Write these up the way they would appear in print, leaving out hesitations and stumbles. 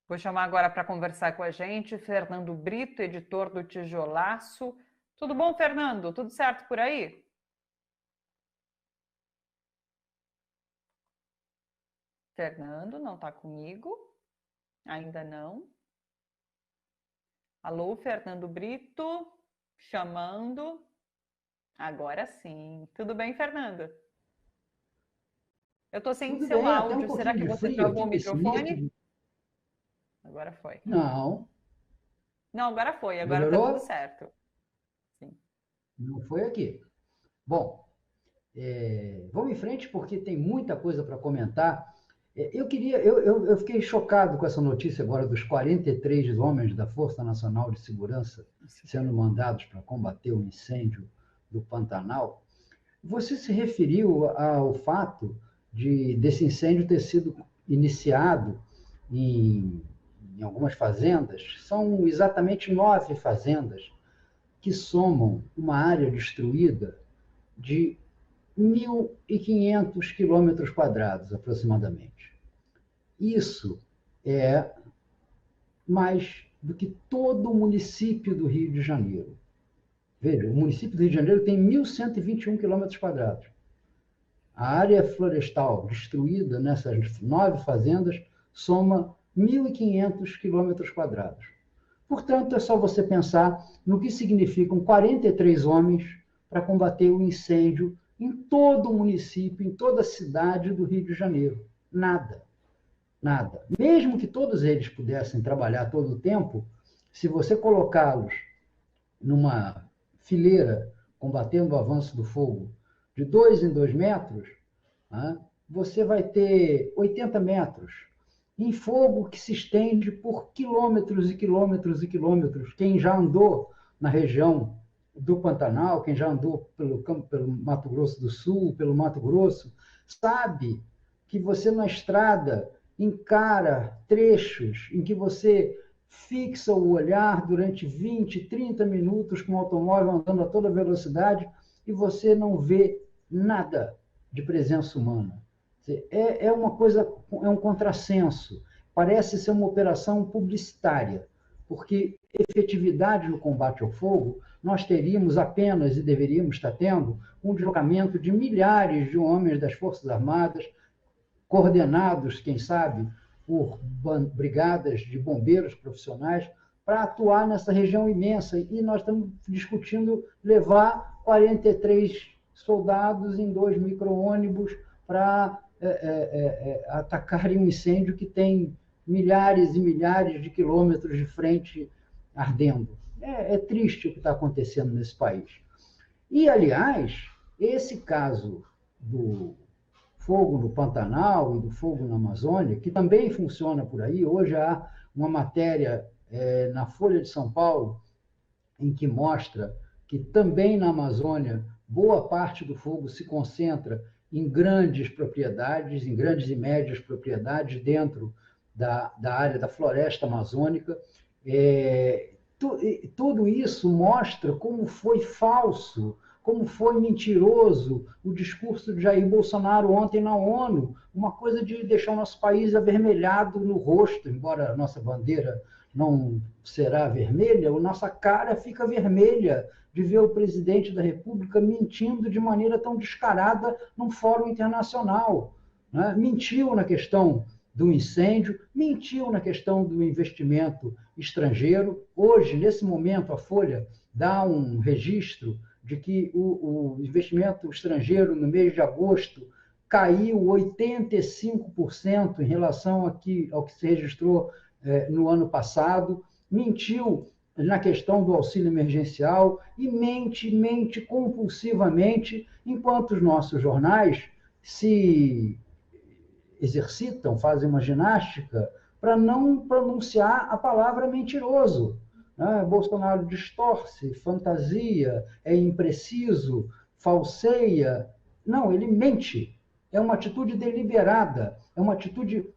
Vou chamar agora para conversar com a gente Fernando Brito, editor do Tijolaço. Tudo bom, Fernando? Tudo certo por aí? Fernando, não está comigo? Ainda não. Alô, Fernando Brito? Chamando. Agora sim. Tudo bem, Fernando? Eu estou sem Tudo seu bem, até um áudio. Será pouquinho que de você frio travou aqui o nesse início microfone? de... Agora foi. Não, Não, agora foi. Agora está tudo melhorou? certo. Sim. Não foi aqui. Bom, vamos em frente porque tem muita coisa para comentar. Eu fiquei chocado com essa notícia agora dos 43 homens da Força Nacional de Segurança Isso sendo mesmo. mandados para combater o incêndio do Pantanal. Você se referiu ao fato desse incêndio ter sido iniciado em, em algumas fazendas. São exatamente 9 fazendas que somam uma área destruída de 1.500 quilômetros quadrados, aproximadamente. Isso é mais do que todo o município do Rio de Janeiro. Veja, o município do Rio de Janeiro tem 1.121 quilômetros quadrados. A área florestal destruída nessas 9 fazendas soma 1.500 quilômetros quadrados. Portanto, é só você pensar no que significam 43 homens para combater o incêndio em todo o município, em toda a cidade do Rio de Janeiro. Nada, nada. Mesmo que todos eles pudessem trabalhar todo o tempo, se você colocá-los numa fileira combatendo o avanço do fogo de 2 em 2 metros, né, você vai ter 80 metros em fogo que se estende por quilômetros e quilômetros e quilômetros. Quem já andou na região do Pantanal, quem já andou pelo Mato Grosso do Sul, pelo Mato Grosso, sabe que você na estrada encara trechos em que você fixa o olhar durante 20, 30 minutos com o automóvel andando a toda velocidade e você não vê nada de presença humana. É uma coisa, é um contrassenso. Parece ser uma operação publicitária, porque efetividade no combate ao fogo, nós teríamos apenas e deveríamos estar tendo um deslocamento de milhares de homens das Forças Armadas, coordenados, quem sabe, por brigadas de bombeiros profissionais, para atuar nessa região imensa. E nós estamos discutindo levar 43 soldados em 2 micro-ônibus para atacarem um incêndio que tem milhares e milhares de quilômetros de frente ardendo. É triste o que está acontecendo nesse país. E, aliás, esse caso do fogo no Pantanal e do fogo na Amazônia, que também funciona por aí. Hoje há uma matéria na Folha de São Paulo em que mostra que também na Amazônia boa parte do fogo se concentra em grandes propriedades, em grandes e médias propriedades dentro da área da floresta amazônica. Tudo isso mostra como foi falso, como foi mentiroso o discurso de Jair Bolsonaro ontem na ONU, uma coisa de deixar o nosso país avermelhado no rosto, embora a nossa bandeira não será vermelha, a nossa cara fica vermelha de ver o presidente da República mentindo de maneira tão descarada num fórum internacional. Né? Mentiu na questão do incêndio, mentiu na questão do investimento estrangeiro. Hoje, nesse momento, a Folha dá um registro de que o investimento estrangeiro no mês de agosto caiu 85% em relação ao que se registrou no ano passado, mentiu na questão do auxílio emergencial e mente compulsivamente, enquanto os nossos jornais se exercitam, fazem uma ginástica para não pronunciar a palavra mentiroso. Bolsonaro distorce, fantasia, é impreciso, falseia. Não, ele mente. É uma atitude deliberada, é uma atitude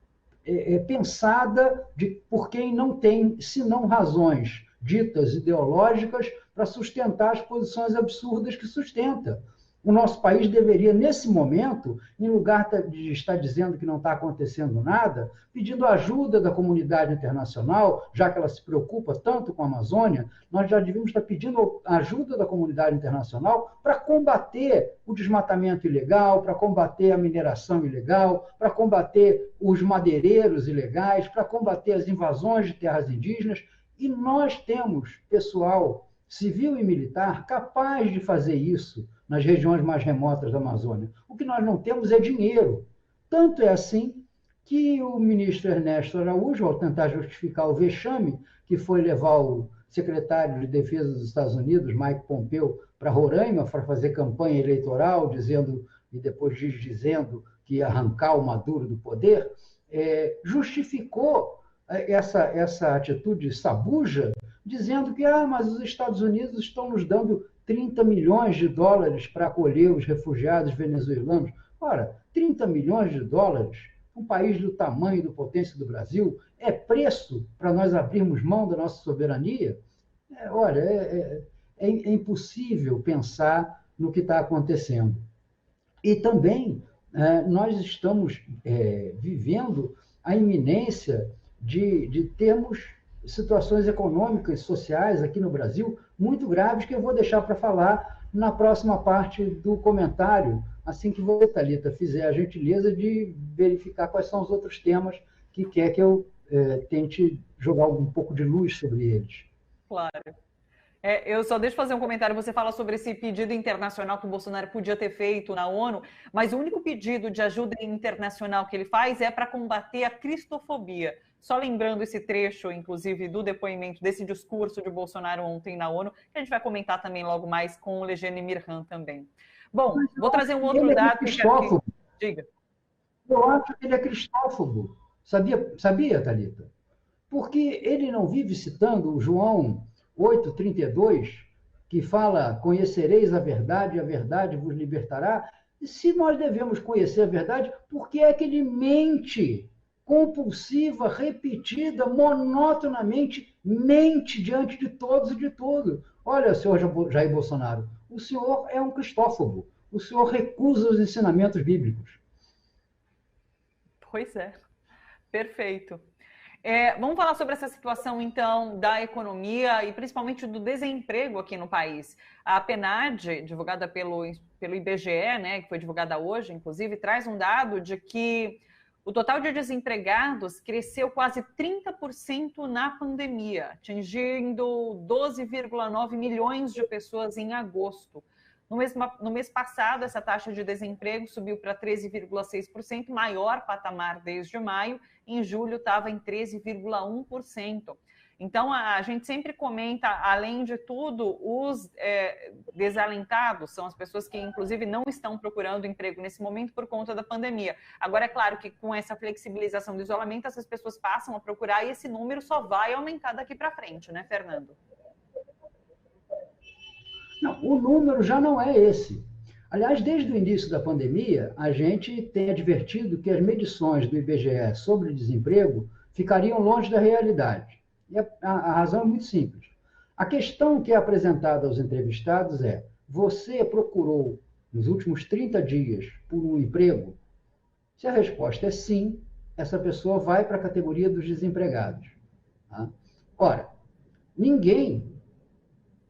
pensada por quem não tem, senão razões ditas ideológicas para sustentar as posições absurdas que sustenta. O nosso país deveria, nesse momento, em lugar de estar dizendo que não está acontecendo nada, pedindo ajuda da comunidade internacional, já que ela se preocupa tanto com a Amazônia, nós já devíamos estar pedindo ajuda da comunidade internacional para combater o desmatamento ilegal, para combater a mineração ilegal, para combater os madeireiros ilegais, para combater as invasões de terras indígenas. E nós temos pessoal civil e militar capaz de fazer isso nas regiões mais remotas da Amazônia. O que nós não temos é dinheiro. Tanto é assim que o ministro Ernesto Araújo, ao tentar justificar o vexame, que foi levar o secretário de Defesa dos Estados Unidos, Mike Pompeo, para Roraima para fazer campanha eleitoral, dizendo, e depois dizendo que ia arrancar o Maduro do poder, justificou essa atitude sabuja, dizendo que mas os Estados Unidos estão nos dando 30 milhões de dólares para acolher os refugiados venezuelanos. Ora, 30 milhões de dólares, um país do tamanho e da potência do Brasil, é preço para nós abrirmos mão da nossa soberania? É impossível pensar no que está acontecendo. E também nós estamos vivendo a iminência de termos situações econômicas e sociais aqui no Brasil muito graves, que eu vou deixar para falar na próxima parte do comentário, assim que você, Thalita, fizer a gentileza de verificar quais são os outros temas que quer que eu tente jogar um pouco de luz sobre eles. Claro. Eu só deixo fazer um comentário. Você fala sobre esse pedido internacional que o Bolsonaro podia ter feito na ONU, mas o único pedido de ajuda internacional que ele faz é para combater a cristofobia. Só lembrando esse trecho, inclusive, do depoimento desse discurso de Bolsonaro ontem na ONU, que a gente vai comentar também logo mais com o Legene Mirhan também. Bom, vou trazer um outro dado que eu quero que... Diga. Eu acho que ele é cristófobo. Sabia, Thalita? Porque ele não vive citando o João 8,32, que fala: conhecereis a verdade vos libertará. E se nós devemos conhecer a verdade, por que é que ele mente? Compulsiva, repetida, monotonamente, mente diante de todos e de tudo. Olha, senhor Jair Bolsonaro, o senhor é um cristófobo. O senhor recusa os ensinamentos bíblicos. Pois é, perfeito. Vamos falar sobre essa situação, então, da economia e principalmente do desemprego aqui no país. A PNAD, divulgada pelo IBGE, né, que foi divulgada hoje, inclusive, traz um dado de que o total de desempregados cresceu quase 30% na pandemia, atingindo 12,9 milhões de pessoas em agosto. No mês passado, essa taxa de desemprego subiu para 13,6%, maior patamar desde maio. Em julho, estava em 13,1%. Então, a gente sempre comenta, além de tudo, os desalentados, são as pessoas que, inclusive, não estão procurando emprego nesse momento por conta da pandemia. Agora, é claro que com essa flexibilização do isolamento, essas pessoas passam a procurar e esse número só vai aumentar daqui para frente, né, Fernando? Não, o número já não é esse. Aliás, desde o início da pandemia, a gente tem advertido que as medições do IBGE sobre desemprego ficariam longe da realidade. E a razão é muito simples. A questão que é apresentada aos entrevistados é: você procurou, nos últimos 30 dias, por um emprego? Se a resposta é sim, essa pessoa vai para a categoria dos desempregados. Tá? Ora, ninguém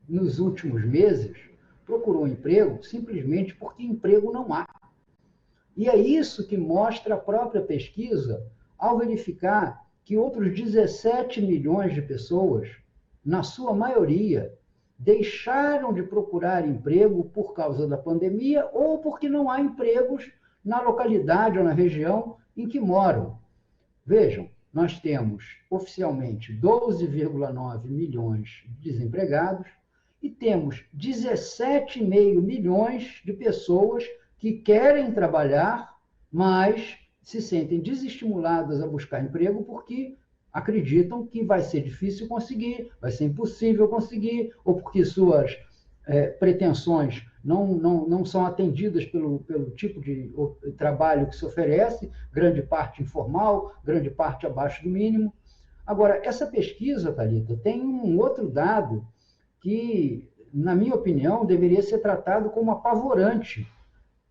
nos últimos meses procurou um emprego simplesmente porque emprego não há. E é isso que mostra a própria pesquisa ao verificar que outros 17 milhões de pessoas, na sua maioria, deixaram de procurar emprego por causa da pandemia ou porque não há empregos na localidade ou na região em que moram. Vejam, nós temos oficialmente 12,9 milhões de desempregados, e temos 17,5 milhões de pessoas que querem trabalhar, mas se sentem desestimuladas a buscar emprego porque acreditam que vai ser difícil conseguir, vai ser impossível conseguir, ou porque suas pretensões não são atendidas pelo tipo de trabalho que se oferece, grande parte informal, grande parte abaixo do mínimo. Agora, essa pesquisa, Thalita, tem um outro dado que na minha opinião, deveria ser tratado como apavorante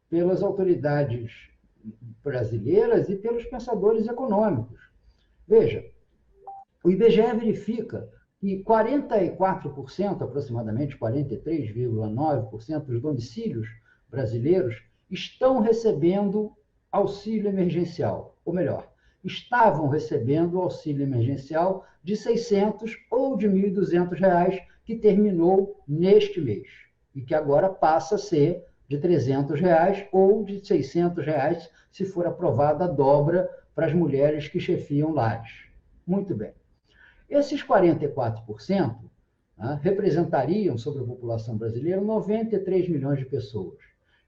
pelas autoridades brasileiras e pelos pensadores econômicos. Veja, o IBGE verifica que 44%, aproximadamente 43,9% dos domicílios brasileiros estão recebendo auxílio emergencial, ou melhor, estavam recebendo o auxílio emergencial de R$600 ou de R$1.200, que terminou neste mês, e que agora passa a ser de R$300 ou de R$600, se for aprovada a dobra para as mulheres que chefiam lares. Muito bem. Esses 44%, representariam, sobre a população brasileira, 93 milhões de pessoas.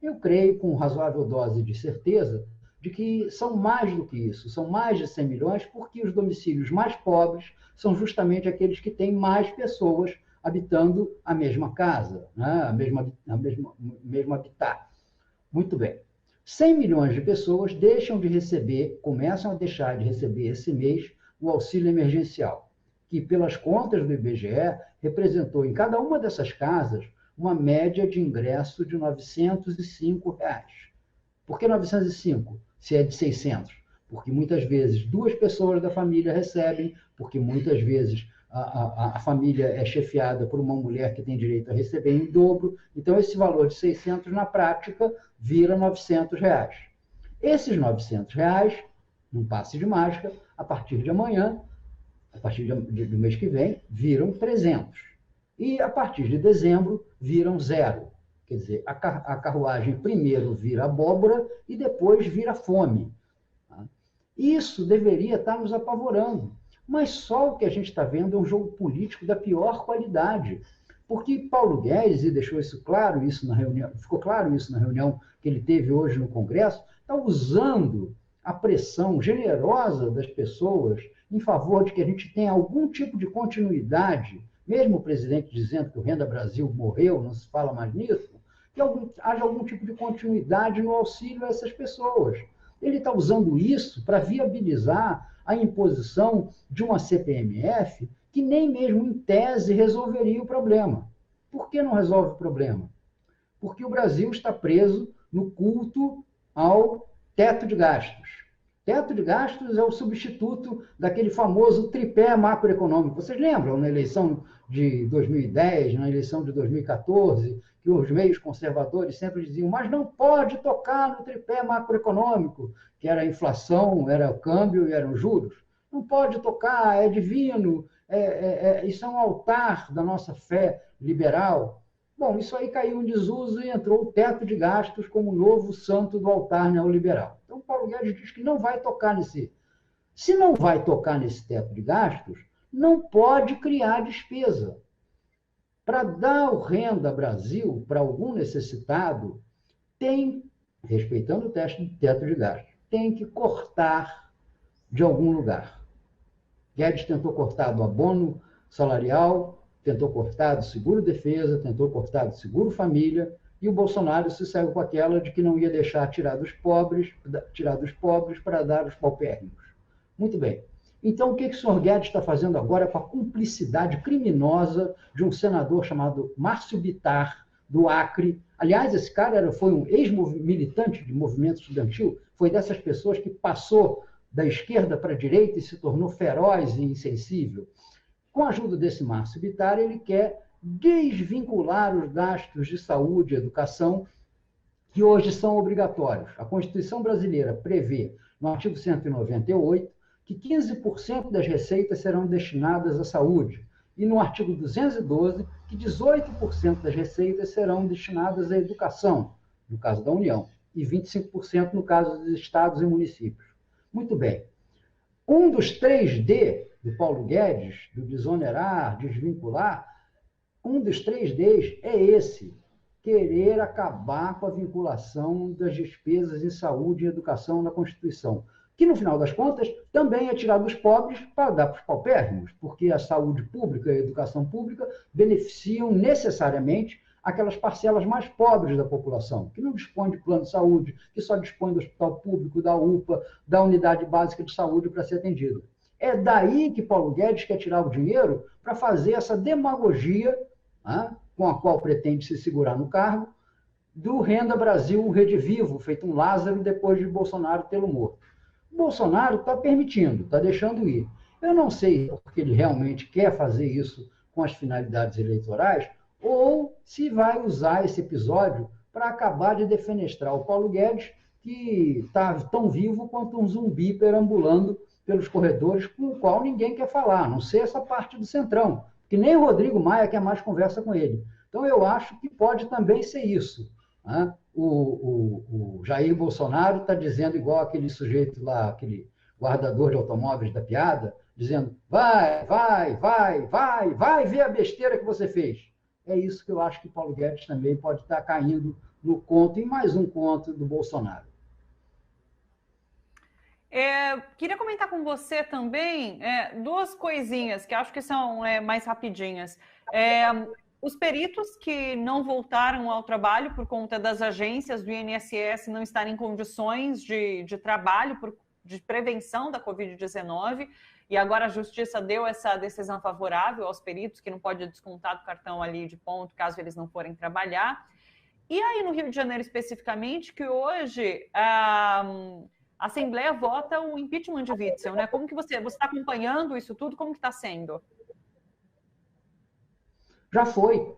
Eu creio, com razoável dose de certeza, de que são mais do que isso, são mais de 100 milhões, porque os domicílios mais pobres são justamente aqueles que têm mais pessoas habitando a mesma casa, a mesmo habitat. Muito bem. 100 milhões de pessoas começam a deixar de receber esse mês o auxílio emergencial, que, pelas contas do IBGE, representou em cada uma dessas casas uma média de ingresso de R$905. Por que 905, se é de 600? Porque muitas vezes 2 pessoas da família recebem, porque muitas vezes a família é chefiada por uma mulher que tem direito a receber em dobro. Então, esse valor de 600, na prática, vira R$900. Esses R$900, num passe de mágica, a partir de amanhã, a partir do mês que vem, viram 300. E a partir de dezembro, viram 0. Quer dizer, a carruagem primeiro vira abóbora e depois vira fome. Isso deveria estar nos apavorando. Mas só o que a gente está vendo é um jogo político da pior qualidade. Porque Paulo Guedes, e deixou isso claro, ficou claro isso na reunião que ele teve hoje no Congresso, está usando a pressão generosa das pessoas em favor de que a gente tenha algum tipo de continuidade, mesmo o presidente dizendo que o Renda Brasil morreu, não se fala mais nisso, que haja algum tipo de continuidade no auxílio a essas pessoas. Ele está usando isso para viabilizar a imposição de uma CPMF que nem mesmo em tese resolveria o problema. Por que não resolve o problema? Porque o Brasil está preso no culto ao teto de gastos. Teto de gastos é o substituto daquele famoso tripé macroeconômico. Vocês lembram, na eleição de 2010, na eleição de 2014, que os meios conservadores sempre diziam, mas não pode tocar no tripé macroeconômico, que era a inflação, era o câmbio e eram os juros. Não pode tocar, é divino, isso é um altar da nossa fé liberal. Bom, isso aí caiu em desuso e entrou o teto de gastos como novo santo do altar neoliberal. Então, Paulo Guedes diz que não vai tocar nesse. Se não vai tocar nesse teto de gastos, não pode criar despesa. Para dar o Renda Brasil para algum necessitado, respeitando o teto de gastos, tem que cortar de algum lugar. Guedes tentou cortar do abono salarial, tentou cortar do seguro-defesa, tentou cortar do seguro-família, e o Bolsonaro se saiu com aquela de que não ia deixar tirar dos pobres para dar aos paupérrimos. Muito bem. Então, o que o senhor Guedes está fazendo agora com a cumplicidade criminosa de um senador chamado Márcio Bittar, do Acre? Aliás, esse cara foi um ex-militante de movimento estudantil, foi dessas pessoas que passou da esquerda para a direita e se tornou feroz e insensível. Com a ajuda desse Márcio Bittar, ele quer desvincular os gastos de saúde e educação, que hoje são obrigatórios. A Constituição brasileira prevê, no artigo 198, que 15% das receitas serão destinadas à saúde, e no artigo 212, que 18% das receitas serão destinadas à educação, no caso da União, e 25% no caso dos estados e municípios. Muito bem. Um dos 3D do Paulo Guedes, do desonerar, desvincular, um dos 3Ds é esse: querer acabar com a vinculação das despesas em saúde e educação na Constituição, que, no final das contas, também é tirar dos pobres para dar para os paupérrimos, porque a saúde pública e a educação pública beneficiam necessariamente aquelas parcelas mais pobres da população, que não dispõe de plano de saúde, que só dispõe do hospital público, da UPA, da unidade básica de saúde para ser atendido. É daí que Paulo Guedes quer tirar o dinheiro para fazer essa demagogia com a qual pretende se segurar no cargo, do Renda Brasil, o redivivo, feito um Lázaro depois de Bolsonaro tê-lo morto. O Bolsonaro está permitindo, está deixando ir. Eu não sei porque ele realmente quer fazer isso com as finalidades eleitorais, ou se vai usar esse episódio para acabar de defenestrar o Paulo Guedes, que está tão vivo quanto um zumbi perambulando pelos corredores, com o qual ninguém quer falar, a não ser essa parte do Centrão, que nem o Rodrigo Maia quer mais conversa com ele. Então, eu acho que pode também ser isso. Né? O Jair Bolsonaro está dizendo igual aquele sujeito lá, aquele guardador de automóveis da piada, dizendo, vai ver a besteira que você fez. É isso que eu acho que Paulo Guedes também pode estar caindo no conto, em mais um conto do Bolsonaro. Queria comentar com você também duas coisinhas que acho que são mais rapidinhas. Os peritos que não voltaram ao trabalho por conta das agências do INSS não estarem em condições de trabalho de prevenção da Covid-19, e agora a Justiça deu essa decisão favorável aos peritos, que não pode descontar do cartão ali de ponto, caso eles não forem trabalhar. E aí no Rio de Janeiro especificamente, que hoje a Assembleia vota o impeachment de Witzel, né? Como que você está acompanhando isso tudo? Como que está sendo? Já foi.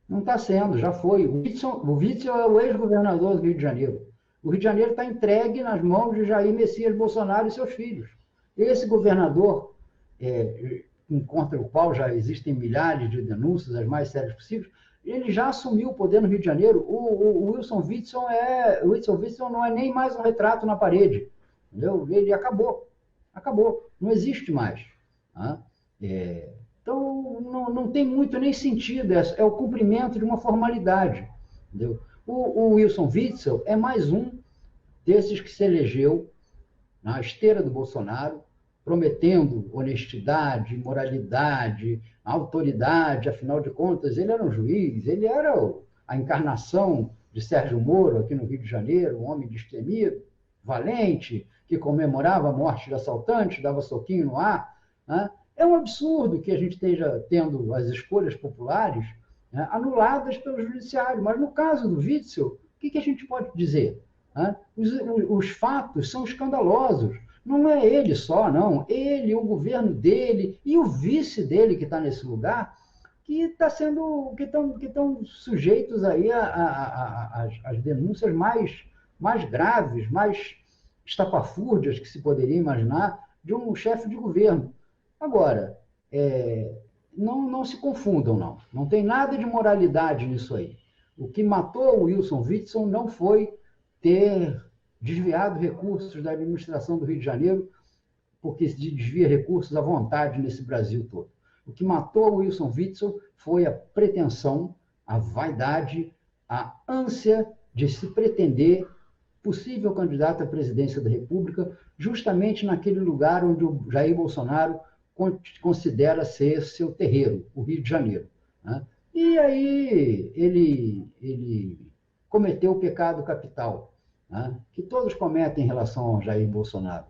Não está sendo, já foi. O Witzel é o ex-governador do Rio de Janeiro. O Rio de Janeiro está entregue nas mãos de Jair Messias Bolsonaro e seus filhos. Esse governador, contra o qual já existem milhares de denúncias, as mais sérias possíveis, ele já assumiu o poder no Rio de Janeiro. O Wilson Witzel não é nem mais um retrato na parede. Entendeu? Ele acabou. Acabou. Não existe mais. Tá? Então, não tem muito nem sentido. É o cumprimento de uma formalidade. Entendeu? O Wilson Witzel é mais um desses que se elegeu na esteira do Bolsonaro, prometendo honestidade, moralidade, autoridade. Afinal de contas, ele era um juiz, ele era a encarnação de Sérgio Moro aqui no Rio de Janeiro, um homem destemido, valente, que comemorava a morte de assaltantes, dava soquinho no ar. Né? É um absurdo que a gente esteja tendo as escolhas populares, né, anuladas pelo judiciário. Mas no caso do Witzel, o que a gente pode dizer? Né? Os fatos são escandalosos. Não é ele só, não. Ele, o governo dele e o vice dele que está nesse lugar, que estão sujeitos aí às denúncias mais graves, mais estapafúrdias que se poderia imaginar de um chefe de governo. Agora, não se confundam, não. Não tem nada de moralidade nisso aí. O que matou o Wilson Witzel não foi ter desviado recursos da administração do Rio de Janeiro, porque se desvia recursos à vontade nesse Brasil todo. O que matou o Wilson Witzel foi a pretensão, a vaidade, a ânsia de se pretender possível candidato à presidência da República, justamente naquele lugar onde o Jair Bolsonaro considera ser seu terreiro, o Rio de Janeiro. Né? E aí ele cometeu o pecado capital, né, que todos cometem em relação ao Jair Bolsonaro.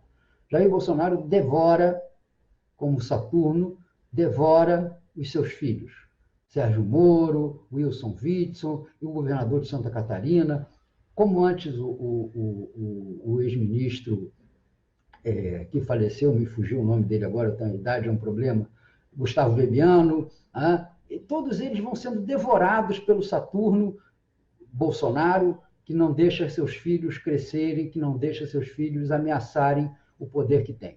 Jair Bolsonaro devora, como Saturno, devora os seus filhos. Sérgio Moro, Wilson Witzel e o governador de Santa Catarina, como antes o ex-ministro que faleceu, me fugiu o nome dele agora, a idade é um problema, Gustavo Bebiano, e todos eles vão sendo devorados pelo Saturno Bolsonaro, que não deixa seus filhos crescerem, que não deixa seus filhos ameaçarem o poder que tem.